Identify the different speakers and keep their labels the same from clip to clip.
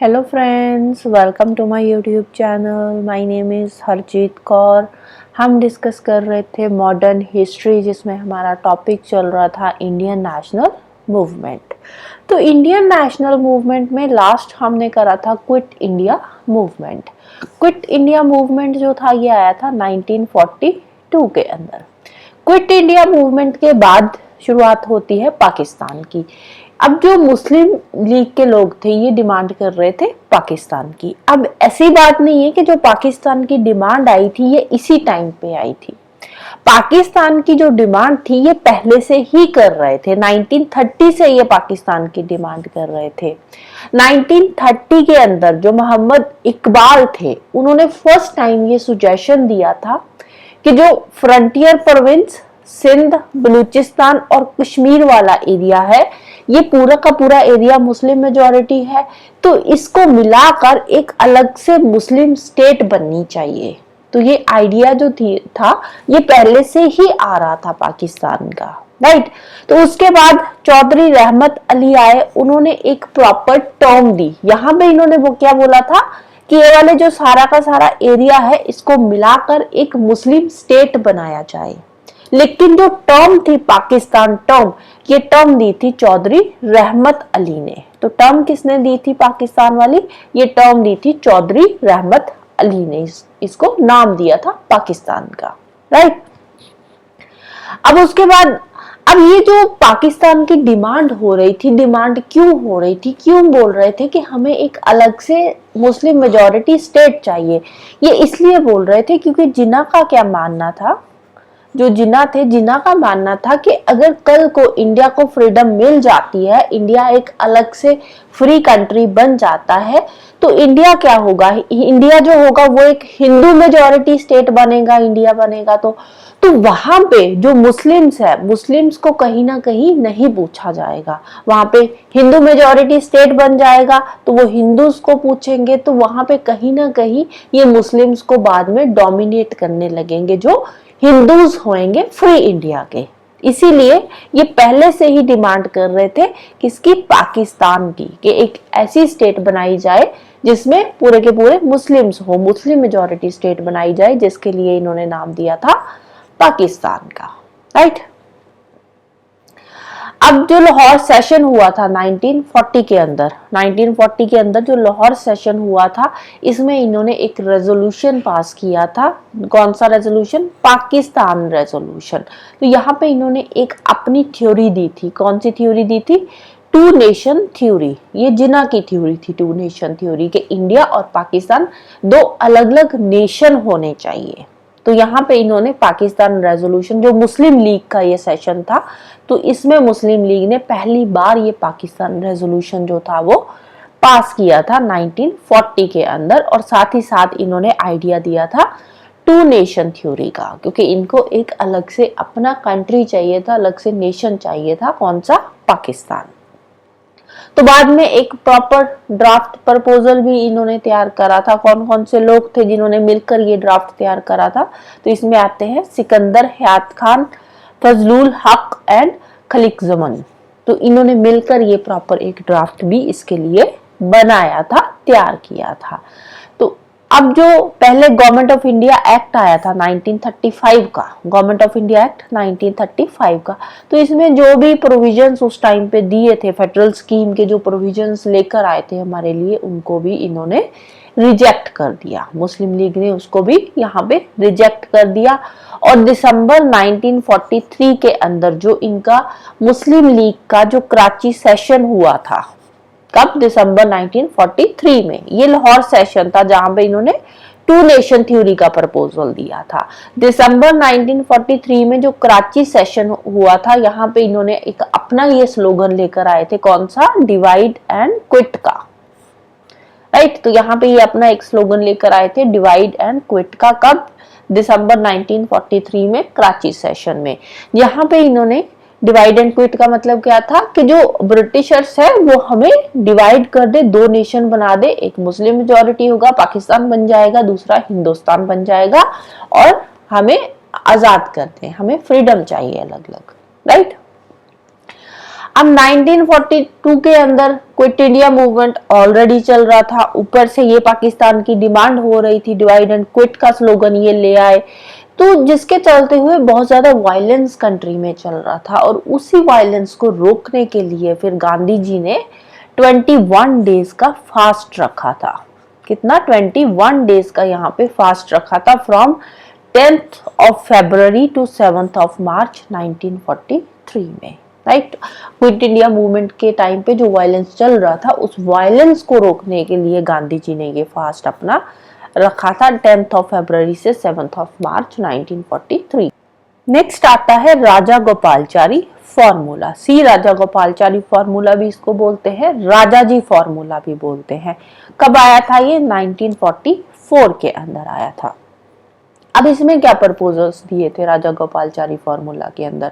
Speaker 1: Hello friends, welcome to my YouTube channel. My name is Harjeet Kaur. हम discuss कर रहे थे मॉडर्न हिस्ट्री, जिसमें हमारा टॉपिक चल रहा था इंडियन नेशनल मूवमेंट। तो इंडियन नेशनल मूवमेंट में लास्ट हमने करा था quit India movement. Quit India movement जो था ये आया था 1942 के अंदर। क्विट इंडिया मूवमेंट के बाद शुरुआत होती है पाकिस्तान की। अब जो मुस्लिम लीग के लोग थे ये डिमांड कर रहे थे पाकिस्तान की। अब ऐसी बात नहीं है कि जो पाकिस्तान की डिमांड आई थी ये इसी टाइम पे आई थी। पाकिस्तान की जो डिमांड थी ये पहले से ही कर रहे थे। 1930 से ये पाकिस्तान की डिमांड कर रहे थे। 1930 के अंदर जो मोहम्मद इकबाल थे उन्होंने फर्स्ट टाइम ये सुजेशन दिया था कि जो फ्रंटियर प्रोविंस सिंध, बलूचिस्तान और कश्मीर वाला एरिया है ये पूरा का पूरा एरिया मुस्लिम मेजॉरिटी है, तो इसको मिलाकर एक अलग से मुस्लिम स्टेट बननी चाहिए। तो ये आइडिया जो था ये पहले से ही आ रहा था पाकिस्तान का, राइट। तो उसके बाद चौधरी रहमत अली आए, उन्होंने एक प्रॉपर टर्म दी। यहाँ पे इन्होंने वो क्या बोला था कि ये वाले जो सारा का सारा एरिया है इसको मिलाकर एक मुस्लिम स्टेट बनाया जाए। लेकिन जो टर्म थी पाकिस्तान टर्म, ये टर्म दी थी चौधरी रहमत अली ने। तो टर्म किसने दी थी पाकिस्तान वाली? ये टर्म दी थी चौधरी रहमत अली ने। इसको नाम दिया था पाकिस्तान का, राइट। अब उसके बाद अब ये जो पाकिस्तान की डिमांड हो रही थी, डिमांड क्यों हो रही थी, क्यों बोल रहे थे कि हमें एक अलग से मुस्लिम मेजॉरिटी स्टेट चाहिए? ये इसलिए बोल रहे थे क्योंकि जिन्ना का क्या मानना था, जो जिन्ना थे, जिन्ना का मानना था कि अगर कल को इंडिया को फ्रीडम मिल जाती है, इंडिया एक अलग से फ्री कंट्री बन जाता है, तो इंडिया क्या होगा? इंडिया जो होगा वो एक हिंदू मेजॉरिटी स्टेट बनेगा, इंडिया बनेगा। तो वहां पे जो मुस्लिम्स है, मुस्लिम्स को कहीं ना कहीं नहीं पूछा जाएगा। वहां पे हिंदू मेजॉरिटी स्टेट बन जाएगा तो वो हिंदूज को पूछेंगे, तो वहां पे कहीं ना कहीं ये मुस्लिम्स को बाद में डोमिनेट करने लगेंगे, जो हिंदूज होंगे फ्री इंडिया के। इसीलिए ये पहले से ही डिमांड कर रहे थे किसकी? पाकिस्तान की, कि एक ऐसी स्टेट बनाई जाए जिसमें पूरे के पूरे मुस्लिम्स हो, मुस्लिम मेजॉरिटी स्टेट बनाई जाए, जिसके लिए इन्होंने नाम दिया था पाकिस्तान का, राइट। अब जो लाहौर सेशन हुआ था 1940 के अंदर, 1940 के अंदर जो लाहौर सेशन हुआ था, इसमें इन्होंने एक रेजोल्यूशन पास किया था। कौन सा रेजोल्यूशन? पाकिस्तान रेजोल्यूशन। तो यहाँ पे इन्होंने एक अपनी थ्योरी दी थी। कौन सी थ्योरी दी थी? Two nation theory. ये जिन्ना की थ्योरी थी, टू नेशन थ्योरी, कि इंडिया और पाकिस्तान दो अलग अलग नेशन होने चाहिए। तो यहाँ पे इन्होंने पाकिस्तान रेजोल्यूशन, जो मुस्लिम लीग का ये सेशन था, तो इसमें मुस्लिम लीग ने पहली बार ये पाकिस्तान रेजोल्यूशन जो था वो पास किया था 1940 के अंदर। और साथ ही साथ इन्होंने आइडिया दिया था टू नेशन थ्योरी का, क्योंकि इनको एक अलग से अपना कंट्री चाहिए था, अलग से नेशन चाहिए था। कौन सा? पाकिस्तान। तो बाद में एक प्रॉपर ड्राफ्ट प्रपोजल भी इन्होंने तैयार करा था। कौन कौन से लोग थे जिन्होंने मिलकर ये ड्राफ्ट तैयार करा था? तो इसमें आते हैं सिकंदर हयात खान, फजलुल हक एंड खलीक जमन। तो इन्होंने मिलकर ये प्रॉपर एक ड्राफ्ट भी इसके लिए बनाया था, तैयार किया था। तो अब जो पहले गवर्नमेंट ऑफ इंडिया एक्ट आया था 1935 का, गवर्नमेंट ऑफ इंडिया एक्ट 1935 का, तो इसमें जो भी प्रोविजंस उस टाइम पे दिए थे, फेडरल स्कीम के जो प्रोविजंस लेकर आए थे हमारे लिए, उनको भी इन्होंने रिजेक्ट कर दिया। मुस्लिम लीग ने उसको भी यहाँ पे रिजेक्ट कर दिया। और दिसंबर 1943 के अंदर जो इनका मुस्लिम लीग का जो कराची सेशन हुआ था, कब? दिसंबर 1943 में। ये लाहौर सेशन था जहां पे इन्होंने टू नेशन थ्योरी का प्रपोजल दिया था। दिसंबर 1943 में जो कराची सेशन हुआ था, यहाँ पे इन्होंने एक अपना ये स्लोगन लेकर आए थे। कौन सा? डिवाइड एंड क्विट का, राइट। तो यहाँ पे ये अपना एक स्लोगन लेकर आए थे, डिवाइड एंड क्विट का। कब? दिसंबर 1943 में कराची सेशन में। यहाँ पे इन्होंने डिवाइड एंड क्विट का मतलब क्या था कि जो ब्रिटिशर्स है वो हमें डिवाइड कर दे, दो नेशन बना दे, एक मुस्लिम मेजॉरिटी होगा, पाकिस्तान बन जाएगा, दूसरा हिंदुस्तान बन जाएगा, और हमें आजाद कर दे, हमें फ्रीडम चाहिए अलग अलग, राइट। अब 1942 के अंदर क्विट इंडिया मूवमेंट ऑलरेडी चल रहा था, ऊपर से ये पाकिस्तान की डिमांड हो रही थी, डिवाइड एंड क्विट का स्लोगन ये ले आए, तो जिसके चलते हुए बहुत ज्यादा वायलेंस कंट्री में चल रहा था। और उसी वायलेंस को रोकने के लिए फिर गांधी जी ने 21 डेज का फास्ट रखा था। कितना? 21 डेज का यहाँ पे फास्ट रखा था, from 10th of February to 7th of March 1943 में, राइट। क्विट इंडिया मूवमेंट के टाइम पे जो वायलेंस चल रहा था, उस वायलेंस को रोकने के लिए गांधी जी ने ये फास्ट अपना रखा था 10th of February से 7th of March 1943। नेक्स्ट आता है राजा गोपालचारी फॉर्मूला। सी राजा गोपालचारी फॉर्मूला भी इसको बोलते हैं, राजा जी फॉर्मूला भी बोलते हैं। कब आया था ये? 1944 के अंदर आया था। अब इसमें क्या प्रपोजल्स दिए थे राजा गोपालचारी फॉर्मूला के अंदर?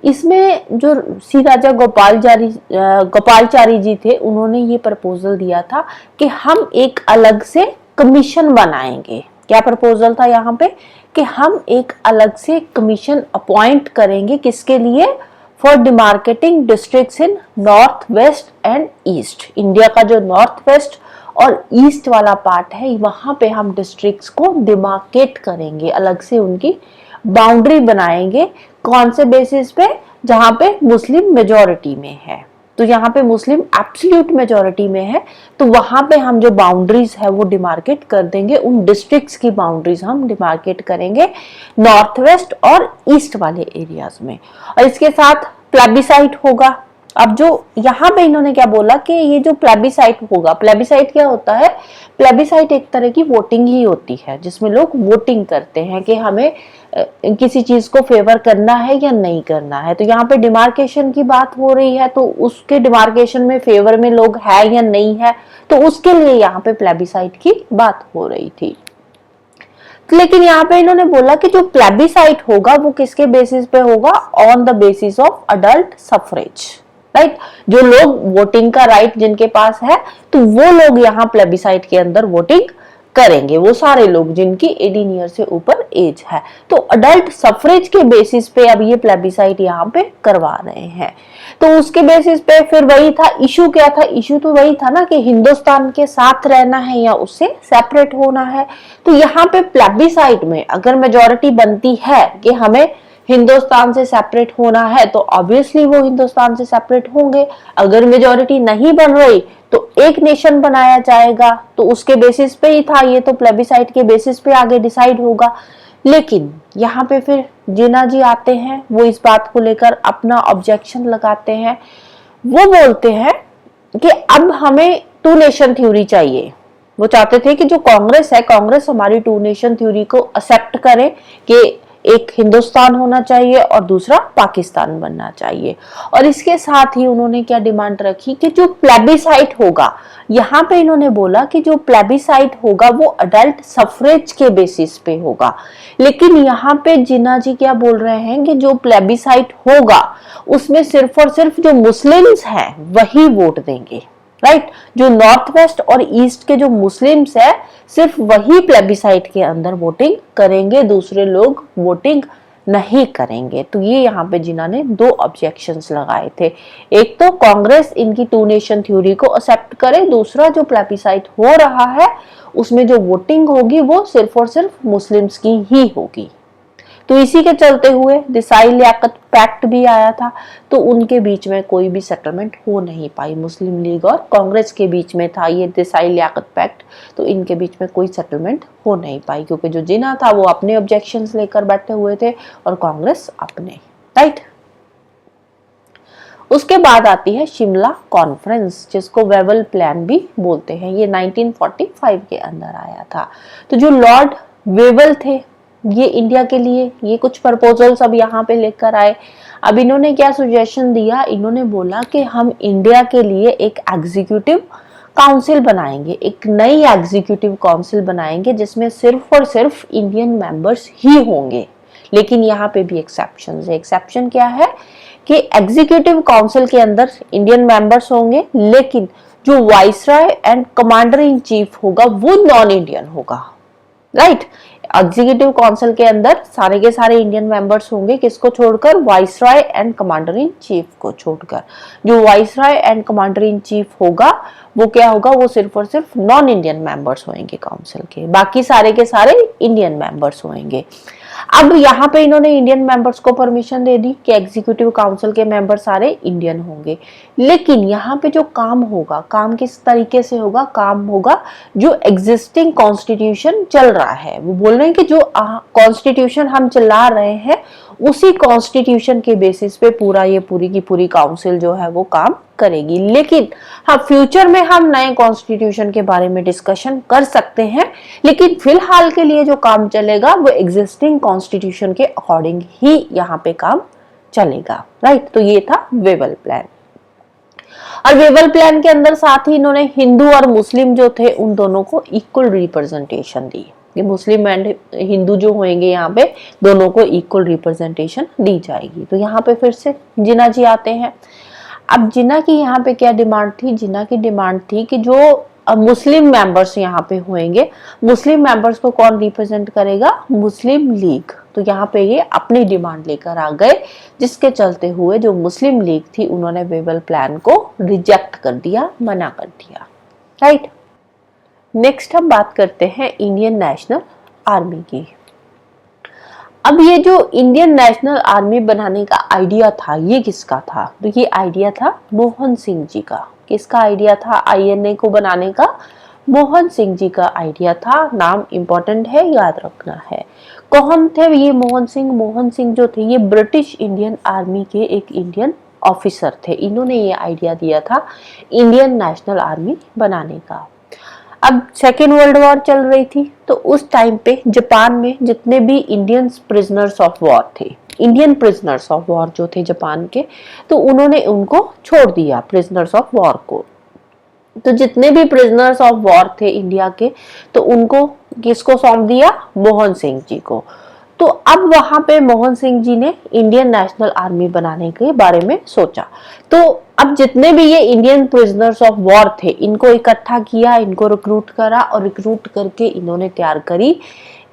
Speaker 1: इसमें जो सी राजा गोपालचारी जी थे, उन्होंने ये प्रपोजल दिया था कि हम एक अलग से कमीशन बनाएंगे। क्या प्रपोजल था यहाँ पे? कि हम एक अलग से कमीशन अपॉइंट करेंगे, किसके लिए? For demarcating districts in north west and east. India का जो नॉर्थ वेस्ट और ईस्ट वाला पार्ट है, वहां पे हम डिस्ट्रिक्ट्स को डिमार्केट करेंगे, अलग से उनकी बाउंड्री बनाएंगे। कौन से बेसिस पे? जहां पे मुस्लिम मेजॉरिटी में है। तो यहाँ पे मुस्लिम एब्सोल्यूट मेजॉरिटी में है, तो वहां पे हम जो बाउंड्रीज है वो डिमार्केट कर देंगे। उन डिस्ट्रिक्ट्स की बाउंड्रीज हम डिमार्केट करेंगे नॉर्थ वेस्ट और ईस्ट वाले एरियाज में। और इसके साथ प्लेबिसाइट होगा। अब जो यहाँ पे इन्होंने क्या बोला कि ये जो प्लेबिसाइट होगा, प्लेबिसाइट क्या होता है? प्लेबिसाइट एक तरह की वोटिंग ही होती है, जिसमें लोग वोटिंग करते हैं कि हमें किसी चीज को फेवर करना है या नहीं करना है। तो यहाँ पे डिमार्केशन की बात हो रही है, तो उसके डिमार्केशन में फेवर में लोग है या नहीं है, तो उसके लिए यहाँ पे प्लेबिसाइट की बात हो रही थी। लेकिन यहाँ पे इन्होंने बोला कि जो प्लेबिसाइट होगा वो किसके बेसिस पे होगा? On the basis of adult suffrage, right. जो लोग वोटिंग का राइट जिनके पास है, तो वो लोग यहाँ प्लेबिसाइट के अंदर वोटिंग करेंगे, वो सारे लोग जिनकी 18 ईयर से ऊपर एज है। तो अडल्ट सफरेज के बेसिस पे अब ये प्लेबिसाइट यहाँ पे करवा रहे हैं। तो उसके बेसिस पे फिर वही था, इशू क्या था? इशू तो वही था ना कि हिंदुस्तान के साथ रहना है या उससे सेपरेट होना है। तो यहाँ पे प्लेबिसाइट में अगर मेजॉरिटी बनती है कि हमें हिंदुस्तान से सेपरेट होना है, तो ऑब्वियसली वो हिंदुस्तान से सेपरेट होंगे। अगर मेजॉरिटी नहीं बन रही तो एक नेशन बनाया जाएगा। तो उसके बेसिस पे ही था ये, तो प्लेबिसाइट के बेसिस पे आगे डिसाइड होगा। लेकिन यहाँ पे फिर जिन्ना जी आते हैं, वो इस बात को लेकर अपना ऑब्जेक्शन लगाते हैं। वो बोलते हैं कि अब हमें टू नेशन थ्योरी चाहिए। वो चाहते थे कि जो कांग्रेस है, कांग्रेस हमारी टू नेशन थ्योरी को एक्सेप्ट करे कि एक हिंदुस्तान होना चाहिए और दूसरा पाकिस्तान बनना चाहिए। और इसके साथ ही उन्होंने क्या डिमांड रखी कि जो प्लेबिसाइट होगा, यहाँ पे इन्होंने बोला कि जो प्लेबिसाइट होगा वो अडल्ट सफरेज के बेसिस पे होगा। लेकिन यहाँ पे जिन्ना जी क्या बोल रहे हैं कि जो प्लेबिसाइट होगा उसमें सिर्फ और सिर्फ जो मुस्लिम्स हैं वही वोट देंगे, राइट। जो नॉर्थ वेस्ट और ईस्ट के जो मुस्लिम्स है, सिर्फ वही प्लेबिसाइट के अंदर वोटिंग करेंगे, दूसरे लोग वोटिंग नहीं करेंगे। तो ये यहाँ पे जिन्ना ने दो ऑब्जेक्शंस लगाए थे। एक तो कांग्रेस इनकी टू नेशन थ्योरी को एक्सेप्ट करे, दूसरा जो प्लेबिसाइट हो रहा है उसमें जो वोटिंग होगी वो सिर्फ और सिर्फ मुस्लिम्स की ही होगी। तो इसी के चलते हुए देसाई लियाकत पैक्ट भी आया था। तो उनके बीच में कोई भी सेटलमेंट हो नहीं पाई। मुस्लिम लीग और कांग्रेस के बीच में था ये देसाई लियाकत पैक्ट, तो इनके बीच में कोई सेटलमेंट हो नहीं पाई, क्योंकि जो जिन्ना था वो अपने ऑब्जेक्शंस लेकर बैठे हुए थे और कांग्रेस अपने, राइट। उसके बाद आती है शिमला कॉन्फ्रेंस, जिसको वेवल प्लान भी बोलते हैं। ये 1945 के अंदर आया था। तो जो लॉर्ड वेवल थे, ये इंडिया के लिए ये कुछ प्रपोजल्स अब यहाँ पे लेकर आए। अब इन्होंने क्या सुजेशन दिया? इन्होंने बोला कि हम इंडिया के लिए एक एग्जीक्यूटिव काउंसिल बनाएंगे, एक नई एग्जीक्यूटिव काउंसिल बनाएंगे जिसमें सिर्फ और सिर्फ इंडियन मेंबर्स ही होंगे। लेकिन यहाँ पे भी एक्सेप्शन है। एक्सेप्शन क्या है? कि एग्जीक्यूटिव काउंसिल के अंदर इंडियन मेंबर्स होंगे, लेकिन जो viceroy and commander in chief होगा वो नॉन इंडियन होगा, राइट। एग्जीक्यूटिव काउंसिल के अंदर सारे के सारे इंडियन मेंबर्स होंगे, किसको छोड़कर, viceroy and commander in chief को छोड़कर। जो viceroy and commander in chief होगा वो क्या होगा, वो सिर्फ और सिर्फ नॉन इंडियन मेंबर्स होंगे काउंसिल के, बाकी सारे के सारे इंडियन मेंबर्स होंगे। अब यहाँ पे इन्होंने इंडियन मेंबर्स को परमिशन दे दी कि एग्जीक्यूटिव काउंसिल के मेंबर सारे इंडियन होंगे, लेकिन यहाँ पे जो काम होगा, काम किस तरीके से होगा, काम होगा जो एग्जिस्टिंग कॉन्स्टिट्यूशन चल रहा है। वो बोल रहे हैं कि जो कॉन्स्टिट्यूशन हम चला रहे हैं उसी कॉन्स्टिट्यूशन के बेसिस पे पूरा ये पूरी की पूरी काउंसिल जो है वो काम करेगी। लेकिन हाँ, फ्यूचर में हम नए कॉन्स्टिट्यूशन के बारे में डिस्कशन कर सकते हैं, लेकिन फिलहाल के लिए जो काम चलेगा वो एग्जिस्टिंग कॉन्स्टिट्यूशन के अकॉर्डिंग ही यहाँ पे काम चलेगा, राइट। तो ये था वेवल प्लान। और वेवल प्लान के अंदर साथ ही इन्होंने हिंदू और मुस्लिम जो थे उन दोनों को इक्वल रिप्रेजेंटेशन दी। कि मुस्लिम एंड हिंदू जो होंगे यहाँ पे दोनों को इक्वल रिप्रेजेंटेशन दी जाएगी। तो यहाँ पे फिर से जिन्ना जी आते हैं। अब जिन्ना की यहाँ पे क्या डिमांड थी, जिन्ना की डिमांड थी कि जो मुस्लिम मेंबर्स यहाँ पे होंगे, मुस्लिम मेंबर्स को कौन रिप्रेजेंट करेगा, मुस्लिम लीग। तो यहाँ पे ये अपनी डिमांड लेकर आ गए, जिसके चलते हुए जो मुस्लिम लीग थी उन्होंने वेवल प्लान को रिजेक्ट कर दिया, मना कर दिया, राइट। नेक्स्ट हम बात करते हैं इंडियन नेशनल आर्मी की। अब ये जो इंडियन नेशनल आर्मी बनाने का आइडिया था ये किसका था, तो ये आइडिया था मोहन सिंह जी का। किसका आइडिया था आईएनए को बनाने का, मोहन सिंह जी का आइडिया था। नाम इंपॉर्टेंट है, याद रखना है। कौन थे ये मोहन सिंह, मोहन सिंह जो थे ये ब्रिटिश इंडियन आर्मी के एक इंडियन ऑफिसर थे। इन्होंने ये आइडिया दिया था इंडियन नेशनल आर्मी बनाने का। अब सेकेंड वर्ल्ड वॉर चल रही थी, तो उस टाइम पे जापान में जितने भी इंडियन प्रिजनर्स ऑफ वॉर थे, इंडियन प्रिजनर्स ऑफ वॉर जो थे जापान के, तो उन्होंने उनको छोड़ दिया प्रिजनर्स ऑफ वॉर को। तो जितने भी प्रिजनर्स ऑफ वॉर थे इंडिया के, तो उनको किसको सौंप दिया, मोहन सिंह जी को। तो अब वहां पे मोहन सिंह जी ने इंडियन नेशनल आर्मी बनाने के बारे में सोचा। तो अब जितने भी ये इंडियन प्रिजनर्स ऑफ वॉर थे इनको इकट्ठा किया, इनको रिक्रूट करा और रिक्रूट करके इन्होंने तैयार करी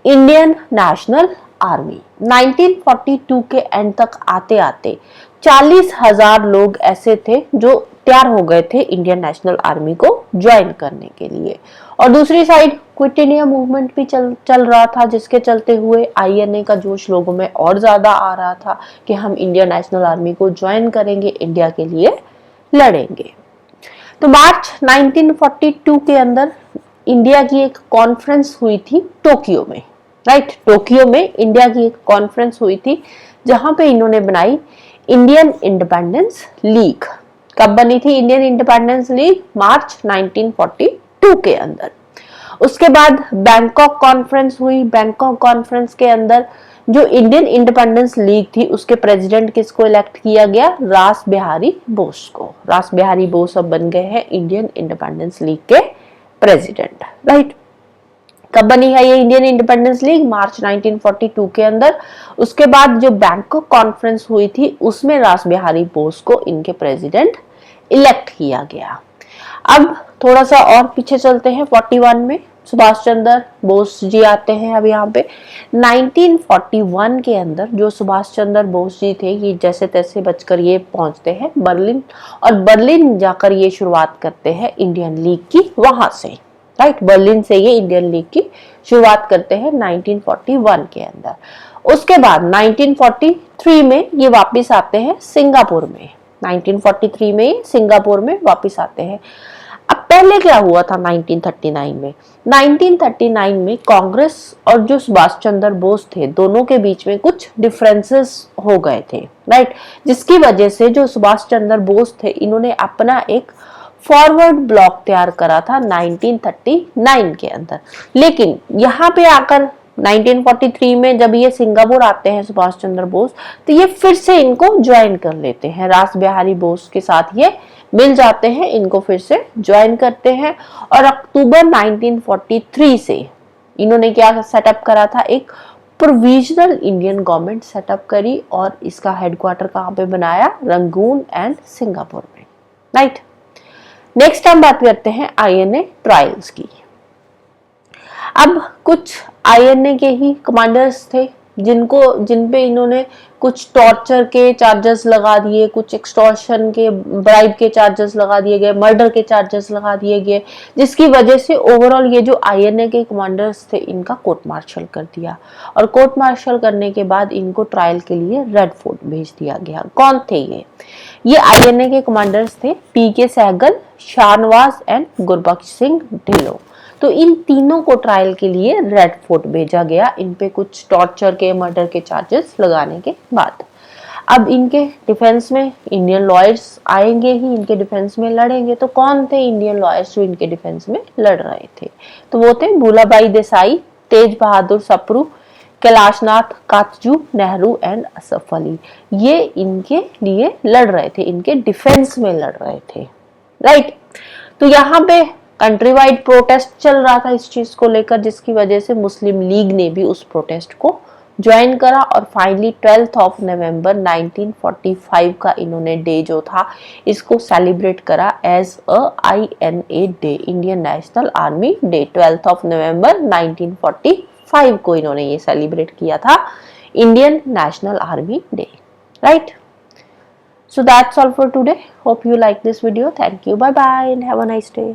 Speaker 1: इंडियन नेशनल आर्मी। 1942 के एंड तक आते आते 40,000 लोग ऐसे थे जो तैयार हो गए थे इंडियन नेशनल आर्मी को ज्वाइन करने के लिए। और दूसरी साइड क्विट इंडिया मूवमेंट भी चल रहा था, जिसके चलते हुए आईएनए का जोश लोगों में और ज्यादा आ रहा था कि हम इंडियन नेशनल आर्मी को ज्वाइन करेंगे, इंडिया के लिए लड़ेंगे। तो मार्च 1942 के अंदर इंडिया की एक कॉन्फ्रेंस हुई थी टोक्यो में, राइट। टोक्यो में इंडिया की एक कॉन्फ्रेंस हुई थी जहां पे इन्होंने बनाई इंडियन इंडिपेंडेंस लीग। कब बनी थी इंडियन इंडिपेंडेंस लीग, मार्च 1942 के अंदर। उसके बाद बैंकॉक कॉन्फ्रेंस हुई। बैंकॉक कॉन्फ्रेंस के अंदर जो इंडियन इंडिपेंडेंस लीग थी उसके प्रेसिडेंट किसको इलेक्ट किया गया, रास बिहारी बोस को। रास बिहारी बोस अब बन गए हैं इंडियन इंडिपेंडेंस लीग के प्रेसिडेंट, राइट। कब बनी है ये इंडियन इंडिपेंडेंस लीग, मार्च 1942 के अंदर। उसके बाद जो बैंकॉक कॉन्फ्रेंस हुई थी उसमें रास बिहारी बोस को इनके प्रेसिडेंट इलेक्ट किया गया। अब थोड़ा सा और पीछे चलते हैं, 41 में सुभाष चंद्र बोस जी आते हैं। अब यहाँ पे 1941 के अंदर जो सुभाष चंद्र बोस जी थे ये जैसे तैसे बचकर ये पहुंचते हैं बर्लिन, और बर्लिन जाकर ये शुरुआत करते हैं इंडियन लीग की वहां से, राइट। बर्लिन से ये इंडियन लीग की शुरुआत करते हैं 1941 के अंदर। उसके बाद 1943 में ये वापस आते हैं सिंगापुर में। 1943 में सिंगापुर में वापस आते हैं। अब पहले क्या हुआ था 1939 में, 1939 में कांग्रेस और जो सुभाष चंद्र बोस थे दोनों के बीच में कुछ डिफरेंसेस हो गए थे, राइट। जिसकी वजह से जो सुभाष चंद्र बोस थे इन्होंने अपना एक फॉरवर्ड ब्लॉक तैयार करा था 1939 के अंदर। लेकिन यहाँ पे आकर 1943 में जब ये सिंगापुर आते हैं सुभाष चंद्र बोस, तो ये फिर से इनको ज्वाइन कर लेते हैं, रास बिहारी बोस के साथ ये मिल जाते हैं, इनको फिर से ज्वाइन करते हैं। और अक्टूबर 1943 से इन्होंने क्या सेटअप करा था, एक प्रोविजनल इंडियन गवर्नमेंट सेटअप करी और इसका हेडक्वार्टर कहाँ पे बनाया, रंगून एंड सिंगापुर में, राइट। नेक्स्ट हम बात करते हैं आईएनए ट्रायल्स की। अब कुछ आईएनए के ही कमांडर्स थे जिन पे इन्होंने कुछ टॉर्चर के चार्जेस लगा दिए, कुछ एक्सटॉर्शन के, ब्राइब के चार्जेस लगा दिए गए, मर्डर के चार्जेस लगा दिए गए, जिसकी वजह से ओवरऑल ये जो आईएनए के कमांडर्स थे इनका कोर्ट मार्शल कर दिया। और कोर्ट मार्शल करने के बाद इनको ट्रायल के लिए रेड फोर्ट भेज दिया गया। कौन थे ये आईएनए के कमांडर्स थे पीके सहगल, शाहनवाज एंड गुरबख्श सिंह ढिल्लों। तो इन तीनों को ट्रायल के लिए रेड फोर्ट भेजा गया, इन पे कुछ टॉर्चर के, मर्डर के चार्जेस लगाने के बाद। अब इनके डिफेंस में इंडियन लॉयर्स आएंगे ही, इनके डिफेंस में लड़ेंगे। तो कौन थे इंडियन लॉयर्स जो इनके डिफेंस में लड़ रहे थे? तो वो थे भूलाबाई देसाई, तेज बहादुर सप्रू, कैलाशनाथ काचजू, नेहरू एंड असफ अली। ये इनके लिए लड़ रहे थे, इनके डिफेंस में लड़ रहे थे, राइट। तो यहाँ पे कंट्री वाइड प्रोटेस्ट चल रहा था इस चीज को लेकर, जिसकी वजह से मुस्लिम लीग ने भी उस प्रोटेस्ट को ज्वाइन करा और फाइनली 12 नवंबर 1945 का इन्होंने डे जो था इसको सेलिब्रेट करा as a INA day, Indian National Army day. 12 नवंबर 1945 को इन्होंने ये सेलिब्रेट किया था Indian National Army day, right. So that's all for today. Hope you like this video. Thank you. Bye bye and have a nice day.